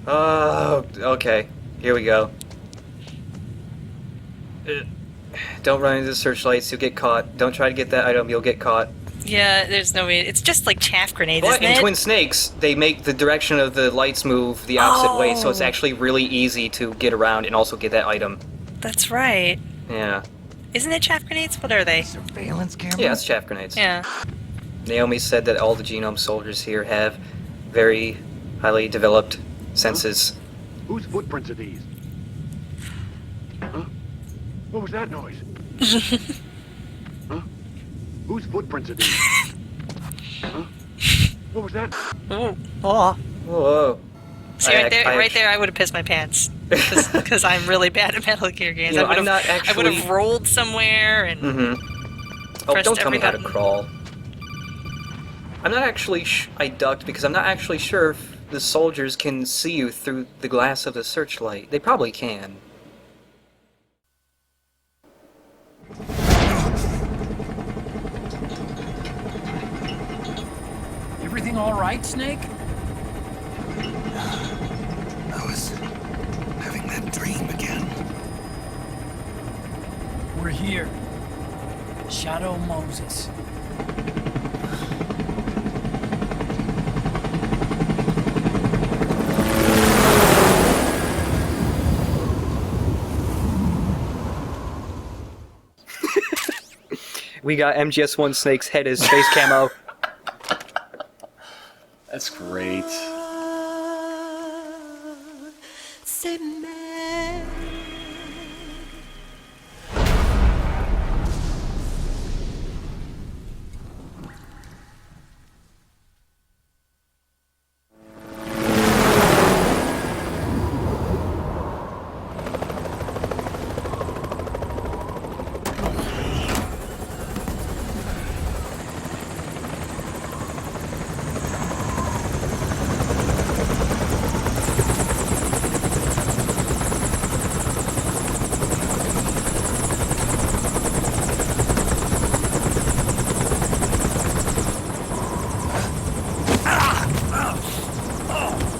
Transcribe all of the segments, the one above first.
Oh, okay. Here we go. Don't run into the searchlights, you'll get caught. Don't try to get that item, you'll get caught. Yeah, there's no way. It's just like chaff grenades, But isn't in it? Twin Snakes, they make the direction of the lights move the opposite way, so it's actually really easy to get around and also get that item. That's right. Yeah. Isn't it chaff grenades? What are they? Surveillance camera? Yeah, it's chaff grenades. Yeah. Naomi said that all the genome soldiers here have very highly developed senses. Whose footprints are these? Huh? What was that noise? Huh? Whose footprints are these? Huh? What was that? Ooh. Oh. Whoa. See, right there, I would have pissed my pants. Because I'm really bad at Metal Gear games. You know, I would have actually... rolled somewhere and Oh, don't tell me how to button. crawl. I'm not actually I ducked because I'm not actually sure if the soldiers can see you through the glass of the searchlight. They probably can. Everything all right, Snake? I was having that dream again. We're here. Shadow Moses. We got MGS1 Snake's head as space camo. That's great.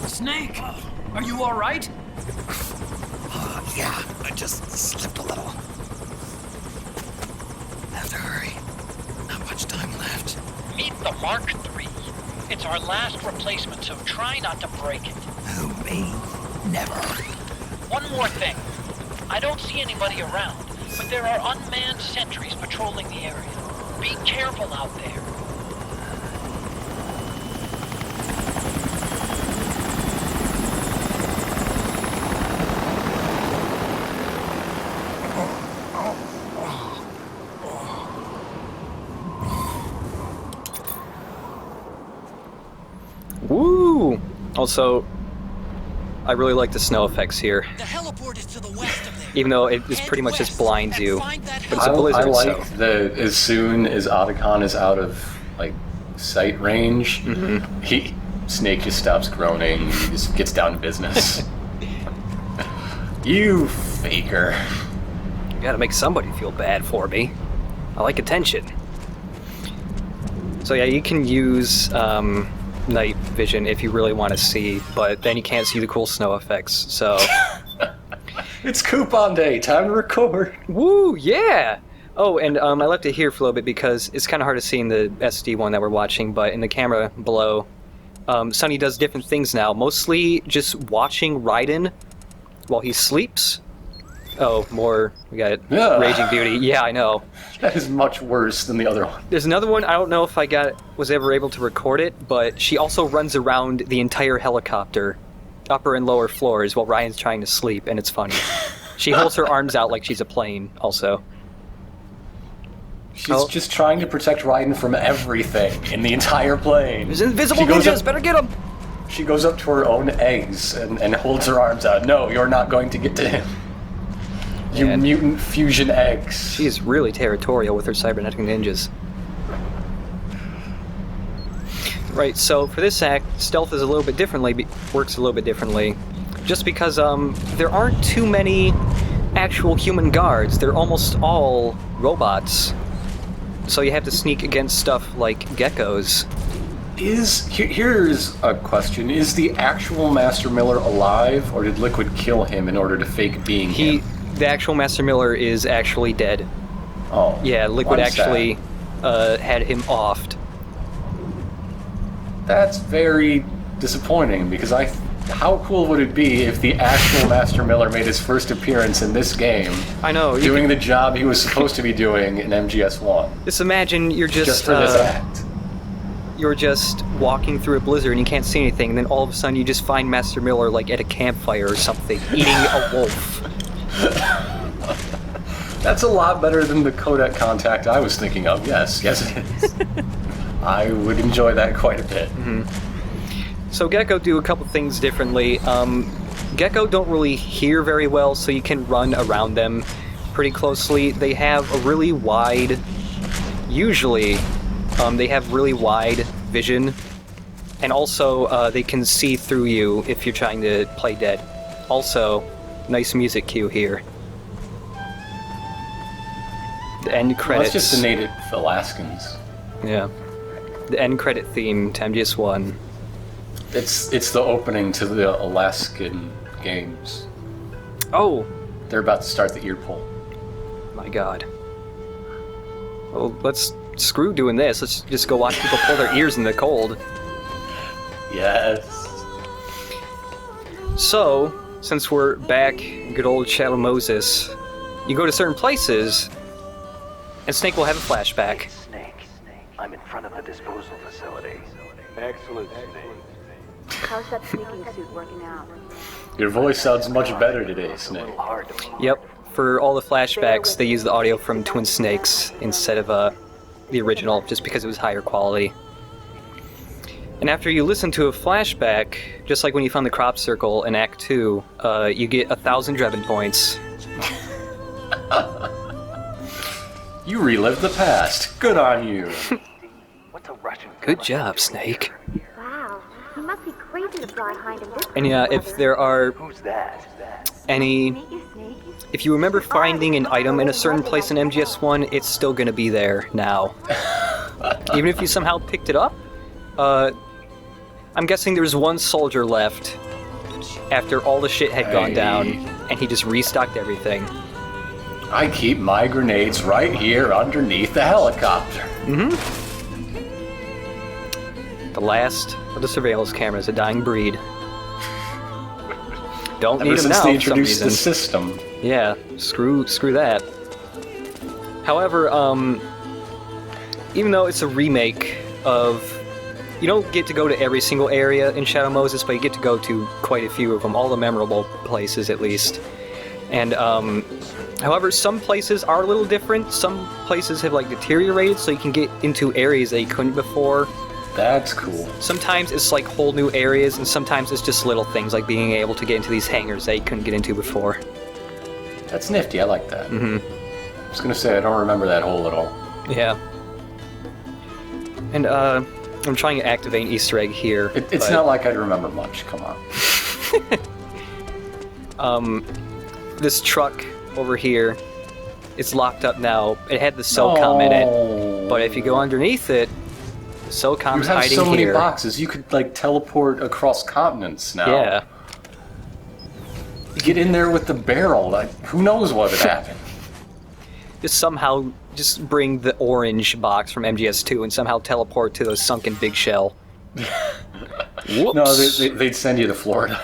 Snake, are you all right? Yeah, I just slipped a little. Have to hurry. Not much time left. Meet the Mark III. It's our last replacement, so try not to break it. Who, me? Never. One more thing. I don't see anybody around, but there are unmanned sentries patrolling the area. Be careful out there. Woo! Also, I really like the snow effects here. The heliport is to the west of there. Even though it just pretty much just blinds you. But it's a I blizzard, like so... that as soon as Otacon is out of like sight range, Snake just stops groaning. He just gets down to business. You faker. You gotta make somebody feel bad for me. I like attention. So yeah, you can use night vision if you really want to see, but then you can't see the cool snow effects, so... It's coupon day, time to record. Woo, yeah! Oh, and I left it here for a little bit because it's kind of hard to see in the SD one that we're watching, but in the camera below, Sonny does different things now, mostly just watching Raiden while he sleeps. Oh, more, we got Yeah. Raging Beauty. Yeah, I know. That is much worse than the other one. There's another one, I don't know if I was ever able to record it, but she also runs around the entire helicopter, upper and lower floors, while Ryan's trying to sleep, and it's funny. She holds her arms out like she's a plane, also. She's just trying to protect Raiden from everything in the entire plane. There's invisible She goes ninjas, up- better get them! She goes up to her own eggs and holds her arms out. No, you're not going to get to him. You And- mutant fusion eggs. She's really territorial with her cybernetic ninjas. Right, so for this act, stealth is a little bit differently, works a little bit differently. Just because there aren't too many actual human guards. They're almost all robots. So you have to sneak against stuff like geckos. Here's a question: is the actual Master Miller alive, or did Liquid kill him in order to fake being him? The actual Master Miller is actually dead. Oh. Yeah, Liquid Why is actually had him offed. That's very disappointing, because how cool would it be if the actual Master Miller made his first appearance in this game? I know. Doing the job he was supposed to be doing in MGS1. Just imagine you're just for this act. You're just walking through a blizzard and you can't see anything, and then all of a sudden you just find Master Miller like at a campfire or something, eating a wolf. That's a lot better than the codec contact I was thinking of. Yes, it is. I would enjoy that quite a bit. Mm-hmm. So Gecko do a couple things differently. Gecko don't really hear very well, so you can run around them pretty closely. They have a really wide, usually, they have really wide vision, and also they can see through you if you're trying to play dead. Also, nice music cue here. The end credits. Well, that's just the native Alaskans. Yeah. The end credit theme to MGS1. It's the opening to the Alaskan games. Oh! They're about to start the ear pull. My god. Well, screw doing this. Let's just go watch people pull their ears in the cold. Yes. So, since we're back in good old Shadow Moses, you go to certain places, and Snake will have a flashback. Snake, I'm in front of the disposal facility. Excellent, Snake. How's that sneaking suit working out? Your voice sounds much better today, Snake. Yep. For all the flashbacks, they use the audio from Twin Snakes instead of the original, just because it was higher quality. And after you listen to a flashback, just like when you found the crop circle in Act 2, you get 1,000 Drebin points. You relived the past. Good on you. Good job, Snake. Wow, he must be crazy to fly behind him this And yeah, if there are Who's that? any... If you remember finding an item in a certain place in MGS1, it's still gonna be there now. Even if you somehow picked it up? I'm guessing there's one soldier left after all the shit had gone down, and he just restocked everything. I keep my grenades right here underneath the helicopter. Mm-hmm. The last of the surveillance cameras, a dying breed. Don't need them now they for some introduced reason. the system. Yeah, screw that. However, even though it's a remake of... You don't get to go to every single area in Shadow Moses, but you get to go to quite a few of them, all the memorable places at least. And, however, some places are a little different. Some places have, like, deteriorated, so you can get into areas that you couldn't before. That's cool. Sometimes it's, like, whole new areas, and sometimes it's just little things, like being able to get into these hangars that you couldn't get into before. That's nifty, I like that. Mm-hmm. I was gonna say, I don't remember that hole at all. Yeah. And, I'm trying to activate an Easter egg here. It's not like I'd remember much, come on. This truck over here, it's locked up now. It had the SOCOM in it, but if you go underneath it, the SOCOM's hiding here. You have so many boxes, you could, like, teleport across continents now. Yeah. You get in there with the barrel, like, who knows what would happen. Just bring the orange box from MGS2 and somehow teleport to the sunken big shell. Whoops. No, they'd send you to Florida.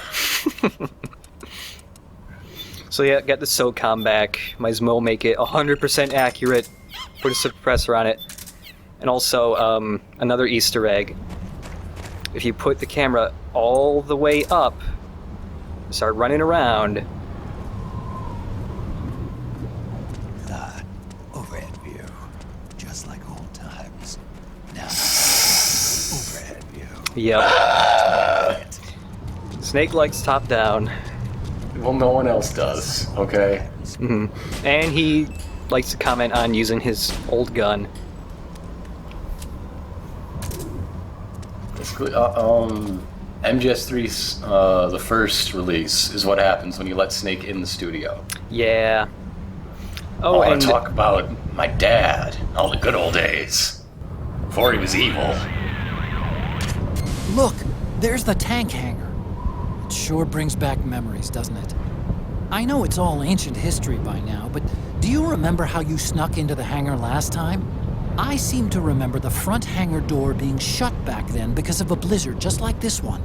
So yeah, got the SOCOM back. Might as well make it 100% accurate. Put a suppressor on it. And also, another Easter egg. If you put the camera all the way up, start running around. Overhead view. Just like old times. Now, overhead view. Yep. Snake likes top down. Well, no one else does, okay? Mm-hmm. And he likes to comment on using his old gun. Basically, MGS3's the first release is what happens when you let Snake in the studio. Yeah. I want to talk about my dad, all the good old days, before he was evil. Look, there's the tank hangar. It sure brings back memories, doesn't it? I know it's all ancient history by now, but do you remember how you snuck into the hangar last time? I seem to remember the front hangar door being shut back then because of a blizzard just like this one.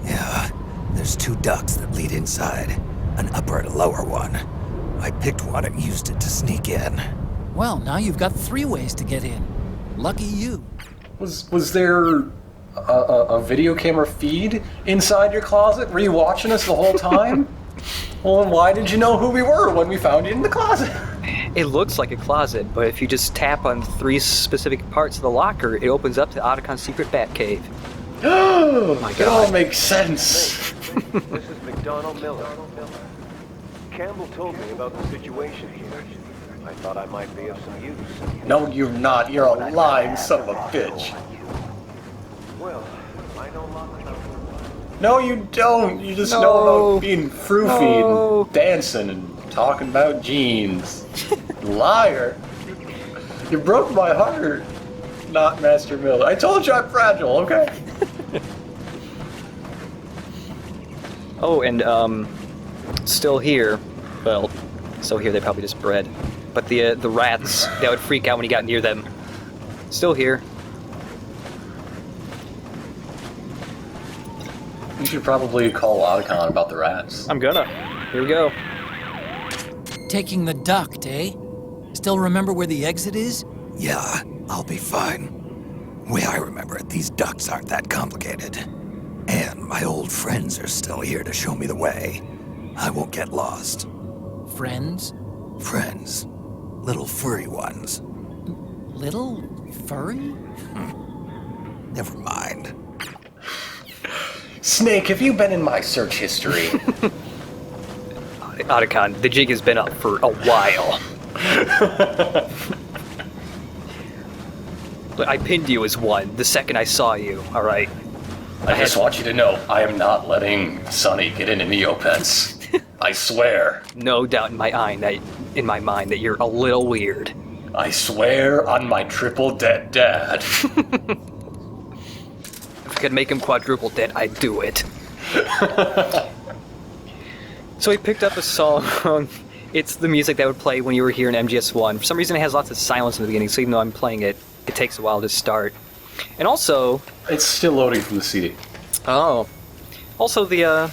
Yeah, there's 2 ducts that lead inside, an upper and a lower one. I picked one and used it to sneak in. Well, now you've got 3 ways to get in. Lucky you. Was there a video camera feed inside your closet? Were you watching us the whole time? Well, then why did you know who we were when we found you in the closet? It looks like a closet, but if you just tap on 3 specific parts of the locker, it opens up to Otacon's secret bat cave. Oh my It God. all makes sense. This is McDonald Miller. Campbell told me about the situation here. I thought I might be of some use. No, you're not. You're a lying son of a bitch. Well, I know lots about No, you don't. You just No. know about being froofy No. and dancing and talking about jeans. Liar. You broke my heart, not Master Miller. I told you I'm fragile, okay? Oh, and, still here. Well, still here, they probably just bred. But the rats, that would freak out when he got near them. Still here. You should probably call Otacon about the rats. I'm gonna. Here we go. Taking the duct, eh? Still remember where the exit is? Yeah, I'll be fine. Way I remember it, these ducts aren't that complicated. And my old friends are still here to show me the way. I won't get lost. Friends? Friends. Little furry ones. Little furry? Never mind. Snake, have you been in my search history? Otacon, the jig has been up for a while. But I pinned you as 1 the second I saw you, alright? I just want you to know, I am not letting Sonny get into Neopets. I swear. No doubt in my mind that you're a little weird. I swear on my triple dead dad. If I could make him quadruple dead, I'd do it. So he picked up a song. It's the music that would play when you were here in MGS1. For some reason, it has lots of silence in the beginning, so even though I'm playing it, it takes a while to start. And also... It's still loading from the CD. Oh. Also, the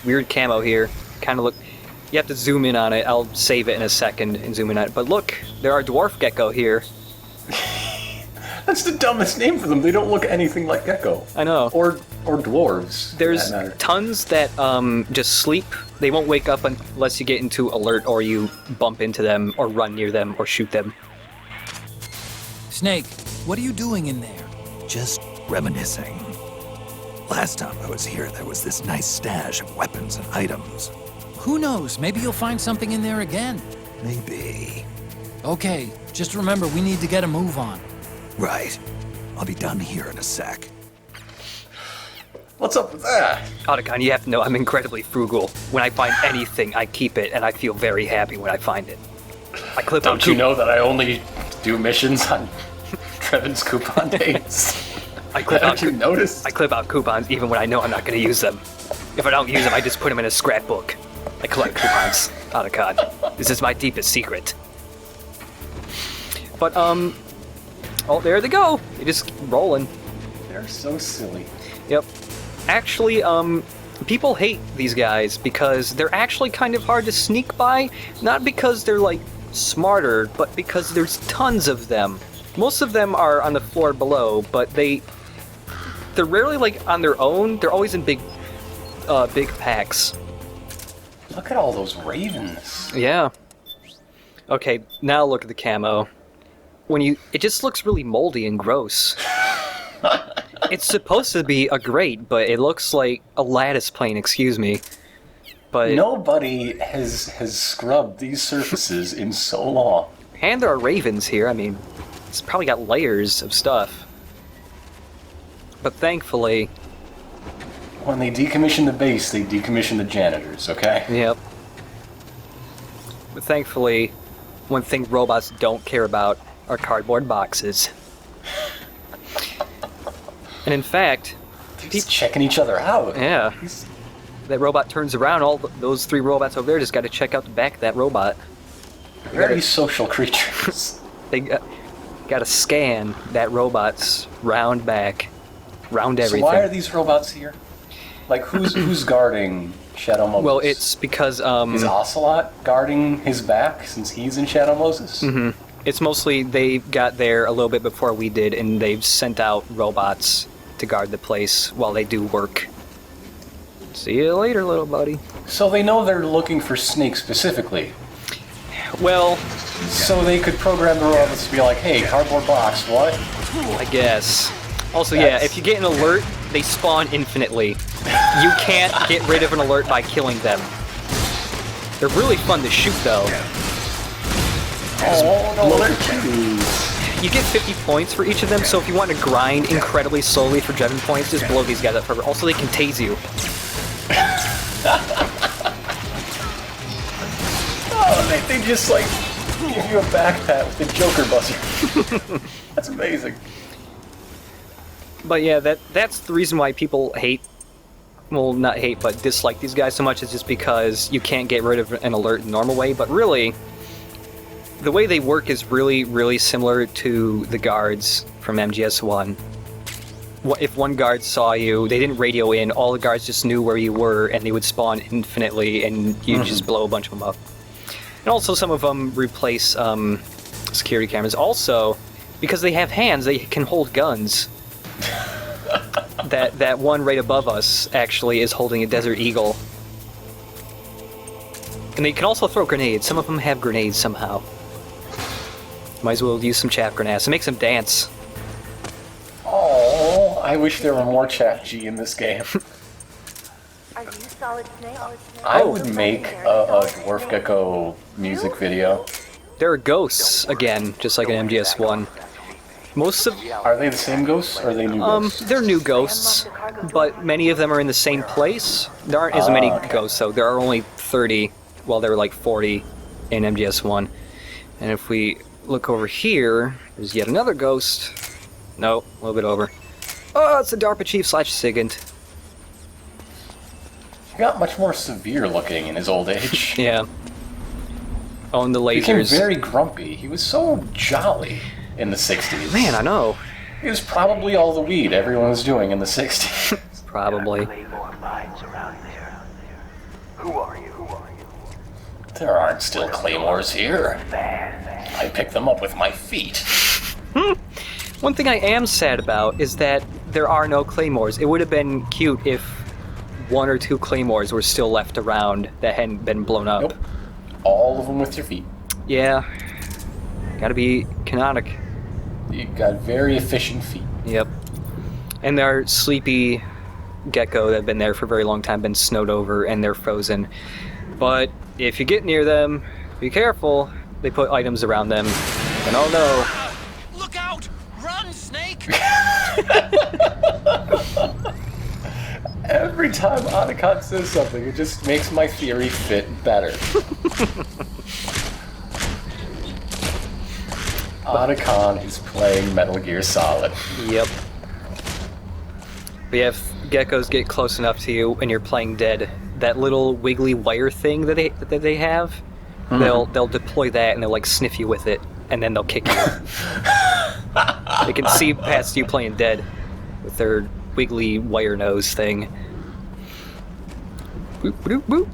weird camo here. Kind of look... You have to zoom in on it. I'll save it in a second and zoom in on it. But look, there are dwarf gecko here. That's the dumbest name for them. They don't look anything like gecko. I know. Or dwarves. There's for that matter. tons that just sleep. They won't wake up unless you get into alert or you bump into them or run near them or shoot them. Snake, what are you doing in there? Just reminiscing. Last time I was here, there was this nice stash of weapons and items. Who knows? Maybe you'll find something in there again. Maybe. Okay, just remember we need to get a move on. Right. I'll be done here in a sec. What's up with that? Otacon, you have to know I'm incredibly frugal. When I find anything, I keep it, and I feel very happy when I find it. I clip out Don't you know that I only do missions on Trevin's coupon days? I clip out Haven't you noticed? I clip out coupons even when I know I'm not going to use them. If I don't use them, I just put them in a scrapbook. I collect coupons. Otacon, this is my deepest secret. But oh, there they go. They're just rolling. They're so silly. Yep. Actually, people hate these guys because they're actually kind of hard to sneak by. Not because they're, like, smarter, but because there's tons of them. Most of them are on the floor below, but they're rarely, like, on their own. They're always in big packs. Look at all those ravens. Yeah. Okay, now look at the camo. It just looks really moldy and gross. It's supposed to be a grate, but it looks like a lattice plane, excuse me. But Nobody has scrubbed these surfaces in so long. and there are ravens here. I mean, it's probably got layers of stuff. But thankfully, When they decommission the base, they decommission the janitors, okay? yep. But thankfully, one thing robots don't care about are cardboard boxes. And in fact, He's checking each other out. Yeah. That robot turns around, those 3 robots over there just got to check out the back of that robot. Very social creatures. They got to scan that robot's round back, round everything. So why are these robots here? Like, who's guarding Shadow Moses? Well, it's because... Is Ocelot guarding his back since he's in Shadow Moses? Mm-hmm. It's mostly they got there a little bit before we did, and they've sent out robots to guard the place while they do work. See you later, little buddy. So they know they're looking for Snake specifically. Well... So they could program the robots to be like, hey, cardboard box, what? I guess. Also, yeah, if you get an alert, they spawn infinitely. You can't get rid of an alert by killing them. They're really fun to shoot, though. Oh, no, they're You get 50 points for each of them, so if you want to grind incredibly slowly for 7 points, just blow these guys up forever. Also, they can tase you. Oh, they just, like, give you a backpat with the Joker buzzer. That's amazing. But yeah, that's the reason why people hate, well, not hate, but dislike these guys so much, is just because you can't get rid of an alert the normal way. But really, the way they work is really, really similar to the guards from MGS1. If one guard saw you, they didn't radio in, all the guards just knew where you were, and they would spawn infinitely, and you'd just blow a bunch of them up. And also some of them replace security cameras. Also, because they have hands, they can hold guns. That one right above us actually is holding a Desert Eagle. And they can also throw grenades. Some of them have grenades somehow. Might as well use some chaff grenades. It makes them dance. Oh, I wish there were more Chaff G in this game. Are you Solid Snake? I would make a Dwarf Gecko music video. There are ghosts again, just like in MGS1. Most of Are they the same ghosts, or are they new ghosts? they're new ghosts, but many of them are in the same place. There aren't as many ghosts, though. There are only 30, while there were like 40 in MGS1. And if we look over here, there's yet another ghost. No, a little bit over. Oh, it's the DARPA chief / SIGINT. He got much more severe looking in his old age. Yeah. Oh, and the He became lasers. very grumpy. He was so jolly in the 60s. Man, I know. He was probably all the weed everyone was doing in the 60s. Probably. Who are you? There aren't still claymores here. I picked them up with my feet. One thing I am sad about is that there are no claymores. It would have been cute if 1 or 2 claymores were still left around that hadn't been blown up. Nope. All of them with your feet. Yeah. Gotta be canonic. You got very efficient feet. Yep. And they're sleepy gecko that have been there for a very long time, been snowed over, and they're frozen. But if you get near them, be careful. They put items around them. And oh no. Look out! Run, Snake! Every time Ironicus says something, it just makes my theory fit better. Ironicus is playing Metal Gear Solid. Yep. But yeah, if geckos get close enough to you and you're playing dead, that little wiggly wire thing that they have, they'll deploy that and they'll like sniff you with it, and then they'll kick you. They can see past you playing dead with their wiggly wire nose thing. Boop, boop, boop.